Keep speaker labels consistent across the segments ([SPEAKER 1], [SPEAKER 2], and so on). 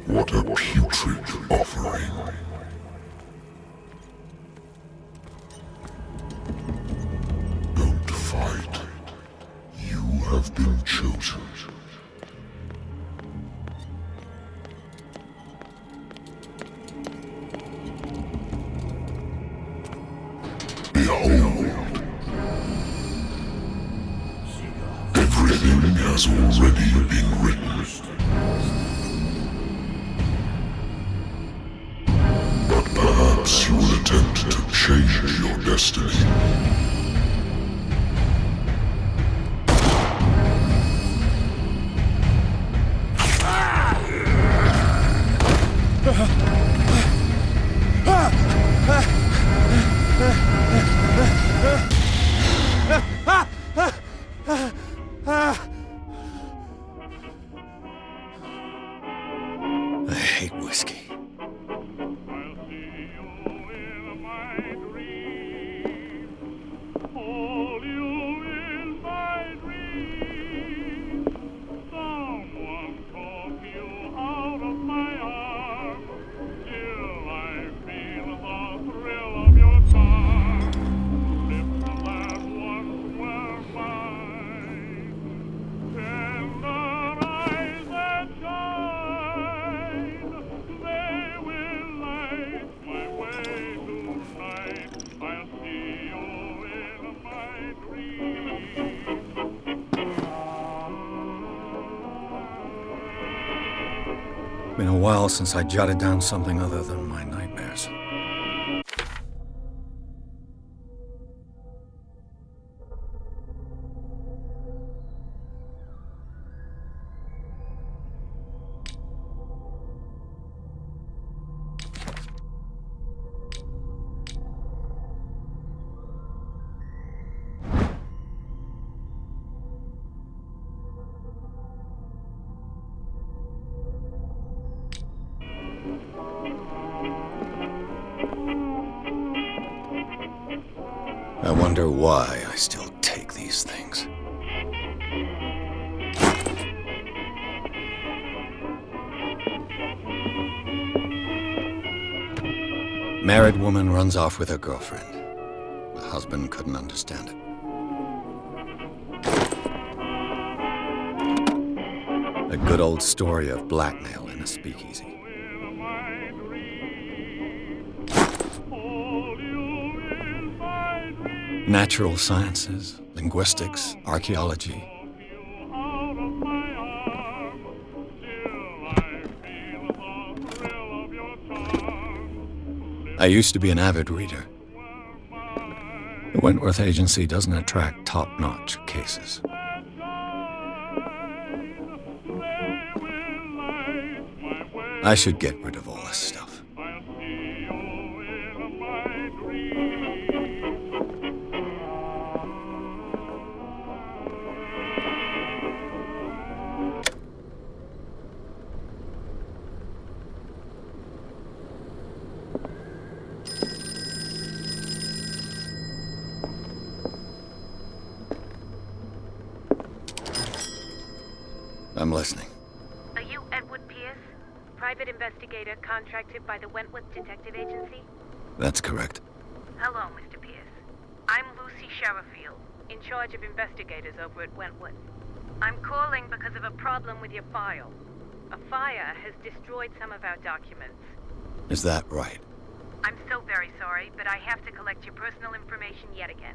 [SPEAKER 1] What a putrid offering. Don't fight. You have been chosen. Behold. Everything has already been written. But perhaps you will attempt to change your destiny.
[SPEAKER 2] I hate whiskey. Been a while since I jotted down something other than my nightmares. I wonder why I still take these things. Married woman runs off with her girlfriend. The husband couldn't understand it. A good old story of blackmail in a speakeasy. Natural sciences, linguistics, archaeology. I used to be an avid reader. The Wentworth Agency doesn't attract top-notch cases. I should get rid of all this stuff. I'm listening.
[SPEAKER 3] Are you Edward Pierce, private investigator contracted by the Wentworth Detective Agency?
[SPEAKER 2] That's correct.
[SPEAKER 3] Hello, Mr. Pierce. I'm Lucy Sherifield, in charge of investigators over at Wentworth. I'm calling because of a problem with your file. A fire has destroyed some of our documents.
[SPEAKER 2] Is that right?
[SPEAKER 3] I'm so very sorry, but I have to collect your personal information yet again.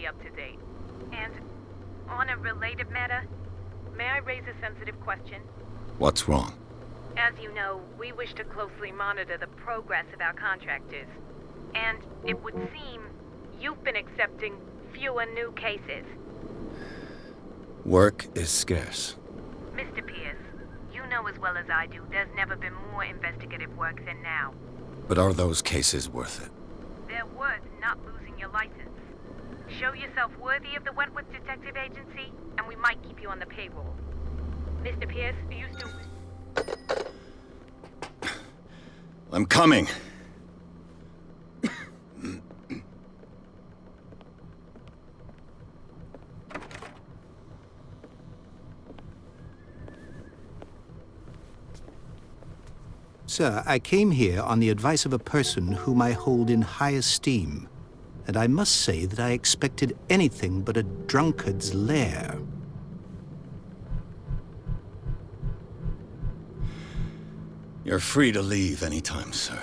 [SPEAKER 3] up to date. And on a related matter, may I raise a sensitive question?
[SPEAKER 2] What's wrong?
[SPEAKER 3] As you know, we wish to closely monitor the progress of our contractors. And it would seem you've been accepting fewer new cases.
[SPEAKER 2] Work is scarce.
[SPEAKER 3] Mr. Pierce, you know as well as I do, there's never been more investigative work than now.
[SPEAKER 2] But are those cases worth it?
[SPEAKER 3] They're worth not losing your license. Show yourself worthy of the Wentworth Detective Agency, and we might keep you on the payroll. Mr. Pierce, are you still...
[SPEAKER 2] I'm coming.
[SPEAKER 4] Sir, I came here on the advice of a person whom I hold in high esteem, and I must say that I expected anything but a drunkard's lair.
[SPEAKER 2] You're free to leave anytime, sir.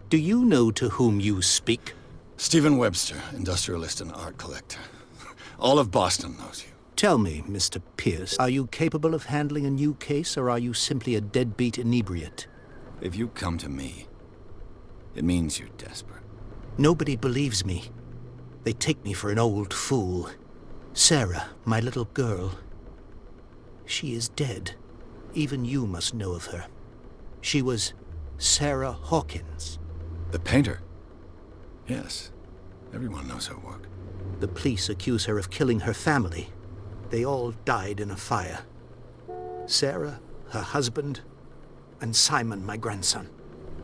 [SPEAKER 4] Do you know to whom you speak?
[SPEAKER 2] Stephen Webster, industrialist and art collector. All of Boston knows you.
[SPEAKER 4] Tell me, Mr. Pierce, are you capable of handling a new case, or are you simply a deadbeat inebriate?
[SPEAKER 2] If you come to me, it means you're desperate.
[SPEAKER 4] Nobody believes me. They take me for an old fool. Sarah, my little girl, she is dead. Even you must know of her. She was Sarah Hawkins.
[SPEAKER 2] The painter? Yes. Everyone knows her work.
[SPEAKER 4] The police accuse her of killing her family. They all died in a fire. Sarah, her husband, and Simon, my grandson.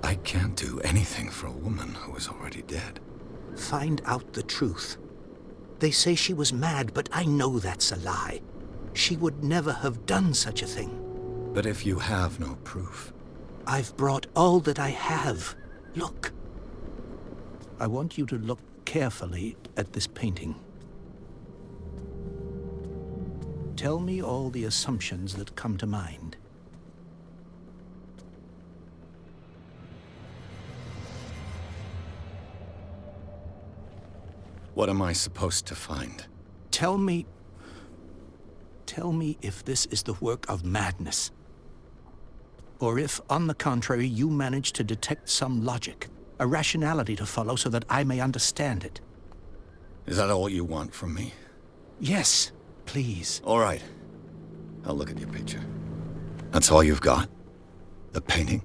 [SPEAKER 2] I can't do anything for a woman who is already dead.
[SPEAKER 4] Find out the truth. They say she was mad, but I know that's a lie. She would never have done such a thing.
[SPEAKER 2] But if you have no proof...
[SPEAKER 4] I've brought all that I have. Look. I want you to look carefully at this painting. Tell me all the assumptions that come to mind.
[SPEAKER 2] What am I supposed to find?
[SPEAKER 4] Tell me if this is the work of madness. Or if, on the contrary, you manage to detect some logic, a rationality to follow so that I may understand it.
[SPEAKER 2] Is that all you want from me?
[SPEAKER 4] Yes, please.
[SPEAKER 2] All right. I'll look at your picture. That's all you've got? The painting?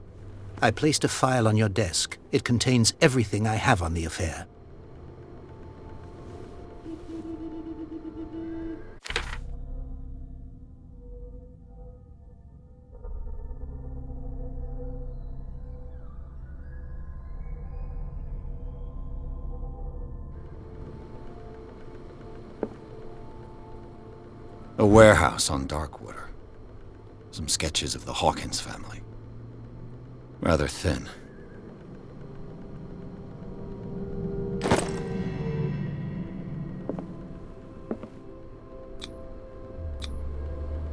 [SPEAKER 4] I placed a file on your desk. It contains everything I have on the affair.
[SPEAKER 2] A warehouse on Darkwater. Some sketches of the Hawkins family. Rather thin.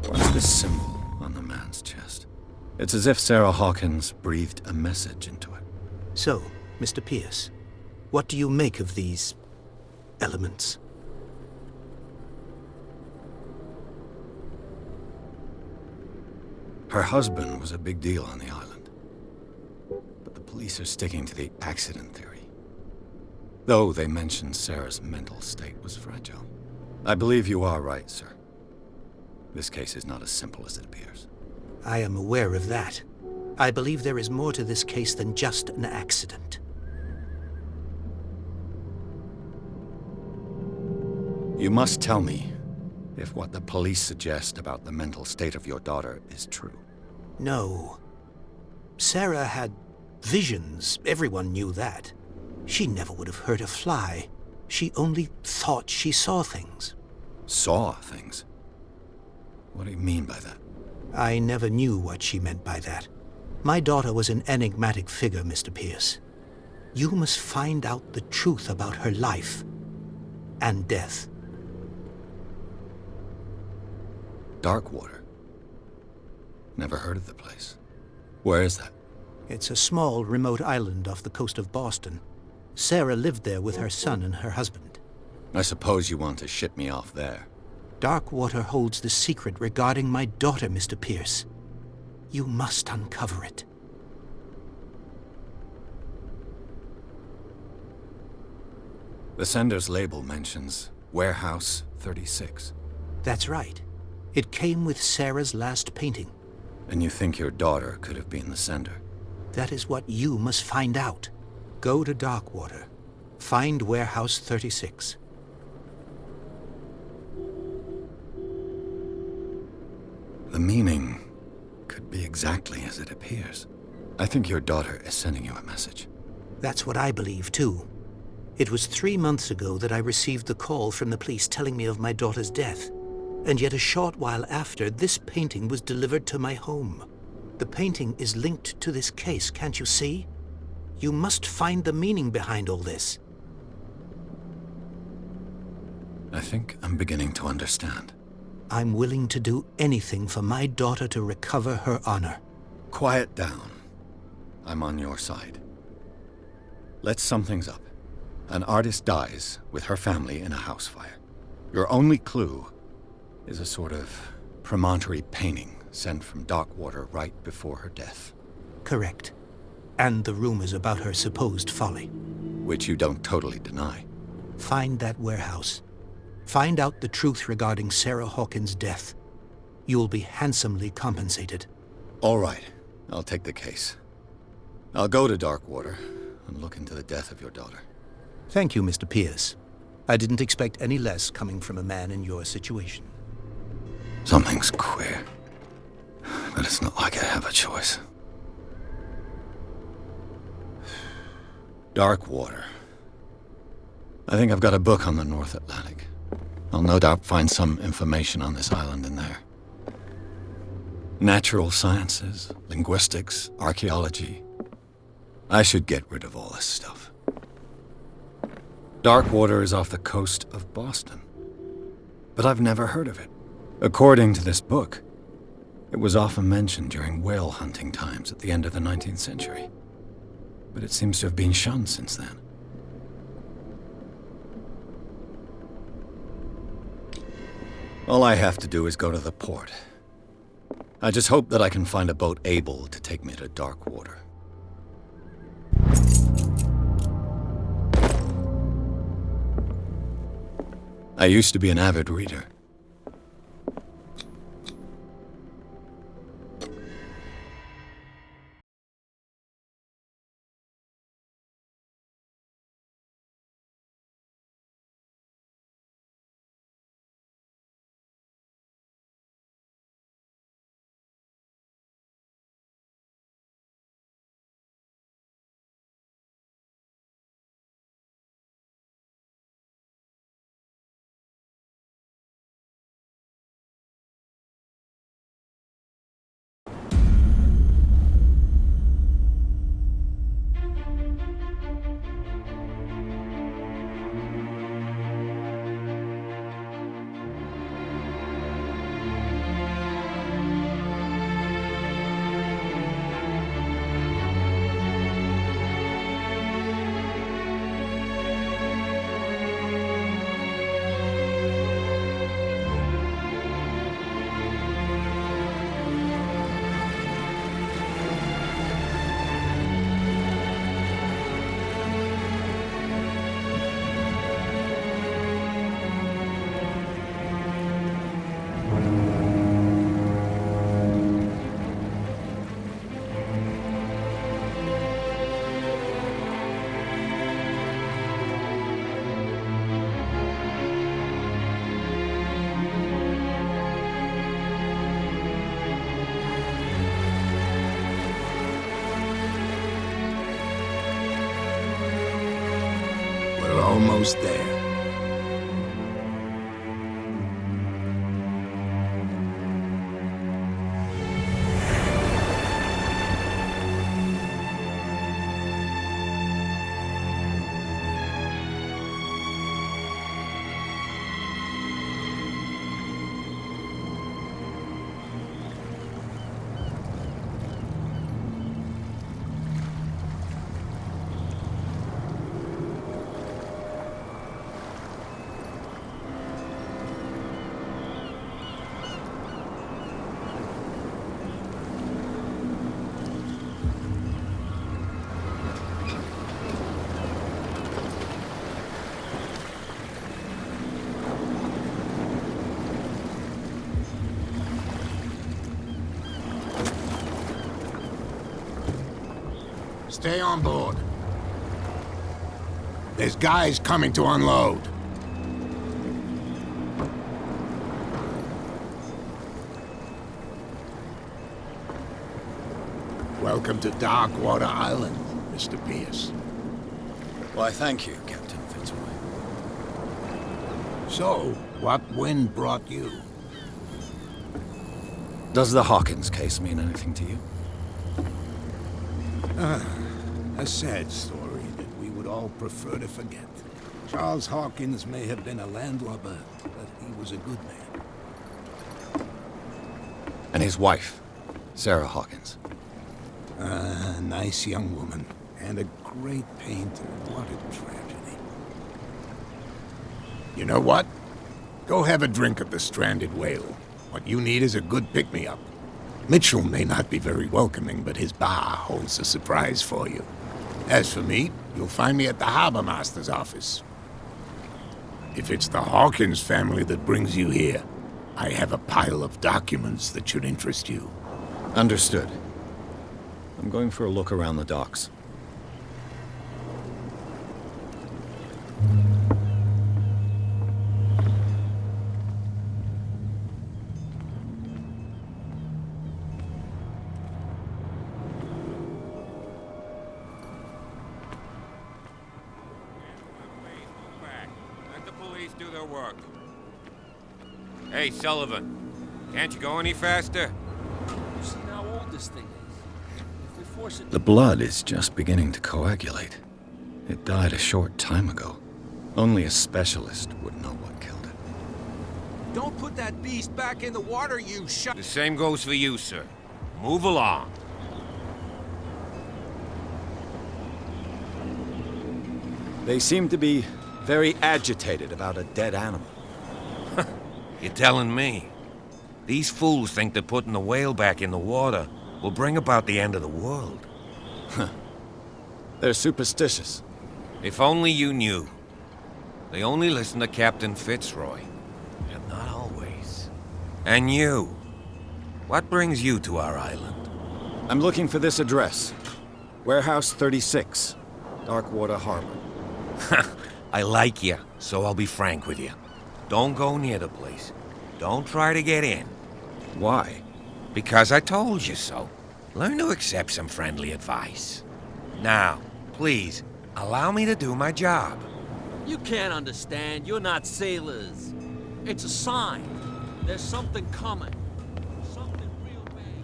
[SPEAKER 2] What's this symbol on the man's chest? It's as if Sarah Hawkins breathed a message into it.
[SPEAKER 4] So, Mr. Pierce, what do you make of these elements?
[SPEAKER 2] Her husband was a big deal on the island. But the police are sticking to the accident theory. Though they mentioned Sarah's mental state was fragile. I believe you are right, sir. This case is not as simple as it appears.
[SPEAKER 4] I am aware of that. I believe there is more to this case than just an accident.
[SPEAKER 2] You must tell me if what the police suggest about the mental state of your daughter is true.
[SPEAKER 4] No. Sarah had visions. Everyone knew that. She never would have hurt a fly. She only thought she saw things.
[SPEAKER 2] Saw things? What do you mean by that?
[SPEAKER 4] I never knew what she meant by that. My daughter was an enigmatic figure, Mr. Pierce. You must find out the truth about her life and death.
[SPEAKER 2] Darkwater? Never heard of the place. Where is that?
[SPEAKER 4] It's a small, remote island off the coast of Boston. Sarah lived there with her son and her husband.
[SPEAKER 2] I suppose you want to ship me off there.
[SPEAKER 4] Darkwater holds the secret regarding my daughter, Mr. Pierce. You must uncover it.
[SPEAKER 2] The sender's label mentions Warehouse 36.
[SPEAKER 4] That's right. It came with Sarah's last painting.
[SPEAKER 2] And you think your daughter could have been the sender?
[SPEAKER 4] That is what you must find out. Go to Darkwater. Find Warehouse 36.
[SPEAKER 2] The meaning could be exactly as it appears. I think your daughter is sending you a message.
[SPEAKER 4] That's what I believe, too. It was 3 months ago that I received the call from the police telling me of my daughter's death. And yet a short while after, this painting was delivered to my home. The painting is linked to this case, can't you see? You must find the meaning behind all this.
[SPEAKER 2] I think I'm beginning to understand.
[SPEAKER 4] I'm willing to do anything for my daughter to recover her honor.
[SPEAKER 2] Quiet down. I'm on your side. Let's sum things up. An artist dies with her family in a house fire. Your only clue is a sort of promontory painting sent from Darkwater right before her death.
[SPEAKER 4] Correct. And the rumors about her supposed folly.
[SPEAKER 2] Which you don't totally deny.
[SPEAKER 4] Find that warehouse. Find out the truth regarding Sarah Hawkins' death. You'll be handsomely compensated.
[SPEAKER 2] All right. I'll take the case. I'll go to Darkwater and look into the death of your daughter.
[SPEAKER 4] Thank you, Mr. Pierce. I didn't expect any less coming from a man in your situation.
[SPEAKER 2] Something's queer. But it's not like I have a choice. Darkwater. I think I've got a book on the North Atlantic. I'll no doubt find some information on this island in there. Natural sciences, linguistics, archaeology. I should get rid of all this stuff. Darkwater is off the coast of Boston. But I've never heard of it. According to this book, it was often mentioned during whale hunting times at the end of the 19th century. But it seems to have been shunned since then. All I have to do is go to the port. I just hope that I can find a boat able to take me to Darkwater. I used to be an avid reader.
[SPEAKER 5] Almost there. Stay on board. There's guys coming to unload. Welcome to Darkwater Island, Mr. Pierce.
[SPEAKER 2] Why, thank you, Captain Fitzroy.
[SPEAKER 5] So, what wind brought you?
[SPEAKER 2] Does the Hawkins case mean anything to you?
[SPEAKER 5] A sad story that we would all prefer to forget. Charles Hawkins may have been a landlubber, but he was a good man.
[SPEAKER 2] And his wife, Sarah Hawkins.
[SPEAKER 5] A nice young woman, and a great painter. What a tragedy. You know what? Go have a drink at the Stranded Whale. What you need is a good pick-me-up. Mitchell may not be very welcoming, but his bar holds a surprise for you. As for me, you'll find me at the Harbor Master's office. If it's the Hawkins family that brings you here, I have a pile of documents that should interest you.
[SPEAKER 2] Understood. I'm going for a look around the docks.
[SPEAKER 6] Let the police do their work. Hey, Sullivan. Can't you go any faster?
[SPEAKER 7] You see how old this thing is. If we force it...
[SPEAKER 2] The blood is just beginning to coagulate. It died a short time ago. Only a specialist would know what killed it.
[SPEAKER 7] Don't put that beast back in the water, you
[SPEAKER 6] The same goes for you, sir. Move along.
[SPEAKER 2] They seem to be very agitated about a dead animal.
[SPEAKER 6] You're telling me? These fools think that putting the whale back in the water will bring about the end of the world.
[SPEAKER 2] They're superstitious.
[SPEAKER 6] If only you knew. They only listen to Captain Fitzroy. And not always. And you. What brings you to our island?
[SPEAKER 2] I'm looking for this address. Warehouse 36, Darkwater Harbor.
[SPEAKER 6] I like you, so I'll be frank with you. Don't go near the place. Don't try to get in.
[SPEAKER 2] Why?
[SPEAKER 6] Because I told you so. Learn to accept some friendly advice. Now, please, allow me to do my job.
[SPEAKER 7] You can't understand. You're not sailors. It's a sign. There's something coming. Something real big.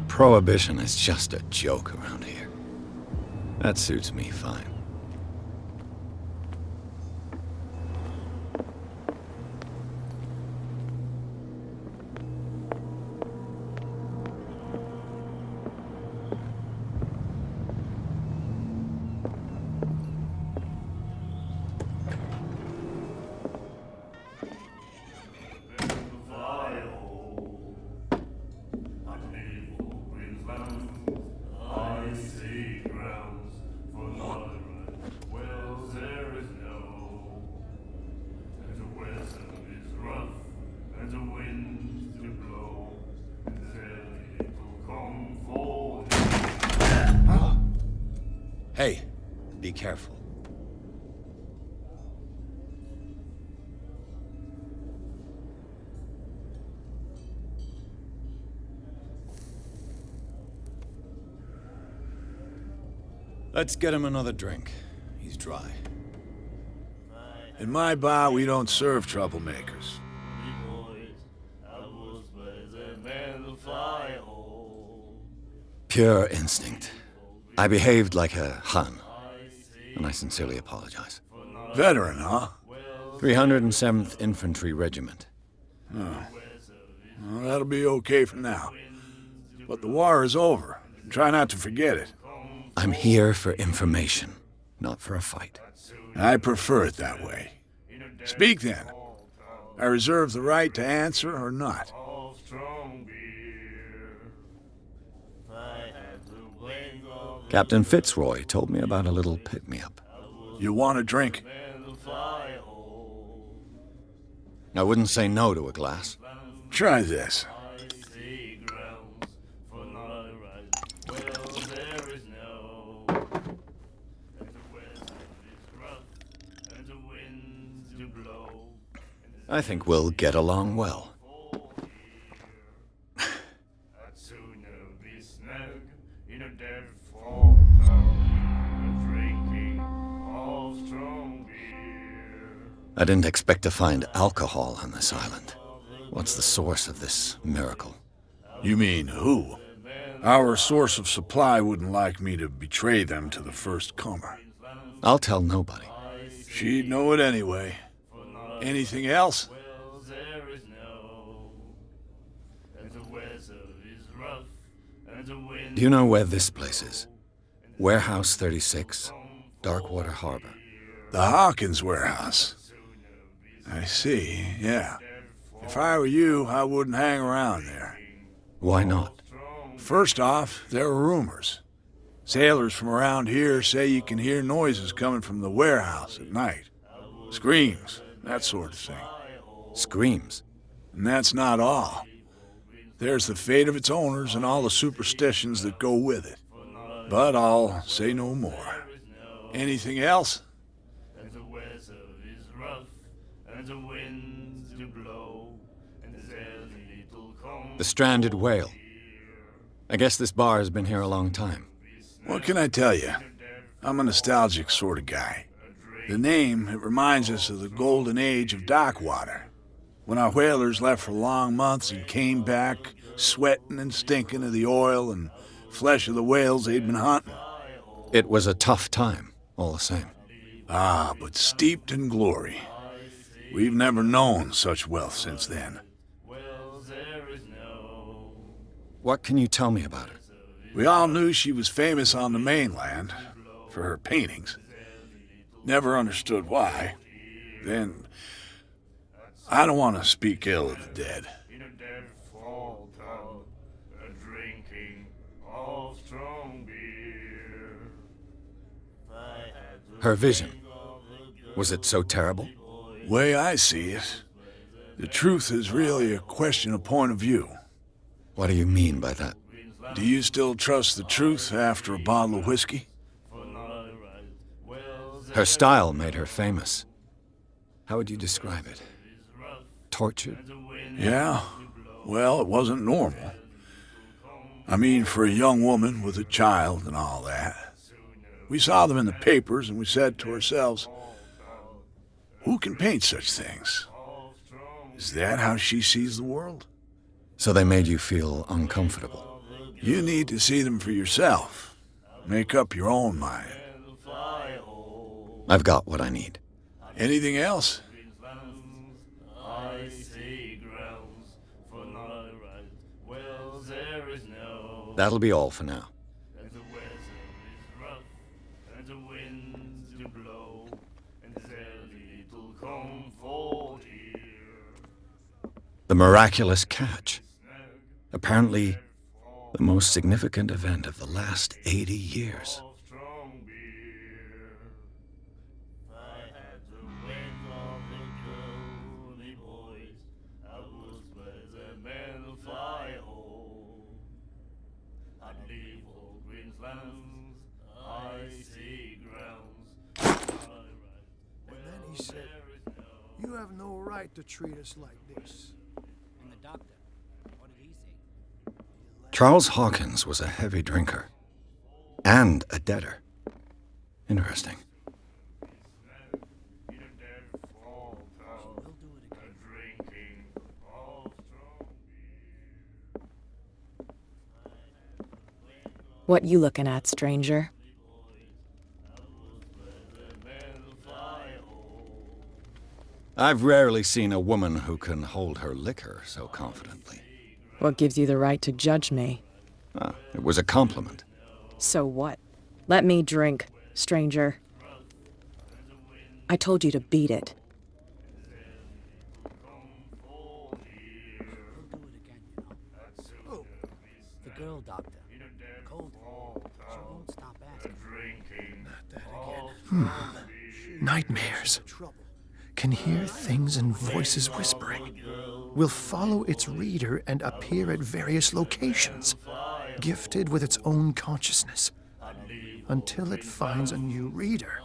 [SPEAKER 2] Prohibition is just a joke around here. That suits me fine. Hey, be careful. Let's get him another drink. He's dry.
[SPEAKER 5] In my bar, we don't serve troublemakers.
[SPEAKER 2] Pure instinct. I behaved like a Hun, and I sincerely apologize.
[SPEAKER 5] Veteran, huh?
[SPEAKER 2] 307th Infantry Regiment.
[SPEAKER 5] Well, that'll be okay for now. But the war is over. Try not to forget it.
[SPEAKER 2] I'm here for information, not for a fight.
[SPEAKER 5] I prefer it that way. Speak then. I reserve the right to answer or not.
[SPEAKER 2] Captain Fitzroy told me about a little pick-me-up.
[SPEAKER 5] You want a drink?
[SPEAKER 2] I wouldn't say no to a glass.
[SPEAKER 5] Try this.
[SPEAKER 2] I think we'll get along well.
[SPEAKER 8] I'd sooner be snug in a dead fall town, drinking of strong beer.
[SPEAKER 2] I didn't expect to find alcohol on this island. What's the source of this miracle?
[SPEAKER 9] You mean who? Our source of supply wouldn't like me to betray them to the first comer.
[SPEAKER 2] I'll tell nobody.
[SPEAKER 9] She'd know it anyway. Anything else?
[SPEAKER 8] Well, there is no, and the weather is rough, and the wind.
[SPEAKER 2] Do you know where this place is? Warehouse 36, Darkwater Harbor.
[SPEAKER 9] The Hawkins warehouse. I see, yeah. If I were you, I wouldn't hang around there.
[SPEAKER 2] Why not?
[SPEAKER 9] First off, there are rumors. Sailors from around here say you can hear noises coming from the warehouse at night. Screams, that sort of thing.
[SPEAKER 2] Screams.
[SPEAKER 9] And that's not all. There's the fate of its owners and all the superstitions that go with it. But I'll say no more. Anything else?
[SPEAKER 8] And the weather is rough, and the winds do blow, and there's a little calm.
[SPEAKER 2] The Stranded Whale. I guess this bar has been here a long time.
[SPEAKER 9] What can I tell you? I'm a nostalgic sort of guy. The name, it reminds us of the golden age of dockwater, when our whalers left for long months and came back sweating and stinking of the oil and flesh of the whales they'd been hunting.
[SPEAKER 2] It was a tough time, all the same.
[SPEAKER 9] Ah, but steeped in glory. We've never known such wealth since then.
[SPEAKER 8] Well, there is no.
[SPEAKER 2] What can you tell me about her?
[SPEAKER 9] We all knew she was famous on the mainland for her paintings. Never understood why. Then, I don't want to speak ill of the dead.
[SPEAKER 8] In a dead fall town, drinking of strong beer.
[SPEAKER 2] Her vision. Was it so terrible?
[SPEAKER 9] Way I see it, the truth is really a question of point of view.
[SPEAKER 2] What do you mean by that?
[SPEAKER 9] Do you still trust the truth after a bottle of whiskey?
[SPEAKER 2] Her style made her famous. How would you describe it? Tortured?
[SPEAKER 9] Yeah? Well, it wasn't normal. I mean, for a young woman with a child and all that. We saw them in the papers and we said to ourselves, who can paint such things? Is that how she sees the world?
[SPEAKER 2] So they made you feel uncomfortable.
[SPEAKER 9] You need to see them for yourself. Make up your own mind.
[SPEAKER 2] I've got what I need.
[SPEAKER 9] Anything else?
[SPEAKER 8] I see grounds for not right. Well, there is no.
[SPEAKER 2] That'll be all for now.
[SPEAKER 8] And the weather is rough, and the winds do blow, and there's a little comfort here.
[SPEAKER 2] The miraculous catch. Apparently, the most significant event of the last 80 years.
[SPEAKER 8] Of strong beer. I had the wind of the girly boys. I was where the men fly home. I'd leave all Greenslands, I see grounds.
[SPEAKER 10] And then he said, "You have no right to treat us like this."
[SPEAKER 7] And the doctor, what did he say?
[SPEAKER 2] Charles Hawkins was a heavy drinker. And a debtor. Interesting.
[SPEAKER 8] In a dead fall town, drinking of strong beer.
[SPEAKER 3] What you looking at, stranger?
[SPEAKER 2] I've rarely seen a woman who can hold her liquor so confidently.
[SPEAKER 3] What gives you the right to judge me?
[SPEAKER 2] Ah, it was a compliment.
[SPEAKER 3] So what? Let me drink, stranger. I told you to beat it.
[SPEAKER 7] Oh, the girl doctor. Cold. She won't stop asking.
[SPEAKER 11] Nightmares. Can hear things and voices whispering. Will follow its reader and appear at various locations, gifted with its own consciousness, until it finds a new reader.